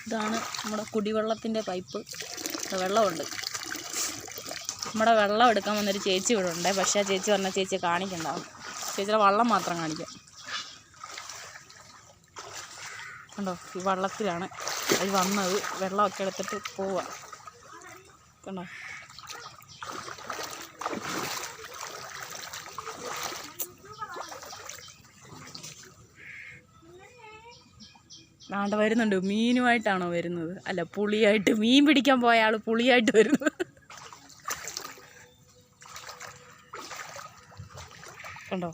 ഇതാണ് നമ്മുടെ കുടിവെള്ളത്തിൻ്റെ പൈപ്പ്. വെള്ളമുണ്ട്. നമ്മുടെ വെള്ളം എടുക്കാൻ വന്നൊരു ചേച്ചി ഇവിടെ ഉണ്ട്. പക്ഷേ ആ ചേച്ചി പറഞ്ഞ ചേച്ചിയെ കാണിക്കണ്ടാവും. ചേച്ചിയുടെ വള്ളം മാത്രം കാണിക്കാം. കണ്ടോ, ഈ വള്ളത്തിലാണ് അത് വന്നത്. വെള്ളമൊക്കെ എടുത്തിട്ട് പോവുക. കണ്ടോ, ആണ്ട് വരുന്നുണ്ട്. മീനുമായിട്ടാണോ വരുന്നത്? അല്ല, പുളിയായിട്ട്. മീൻ പിടിക്കാൻ പോയ ആൾ പുളിയായിട്ട് വരുന്നത്. കണ്ടോ.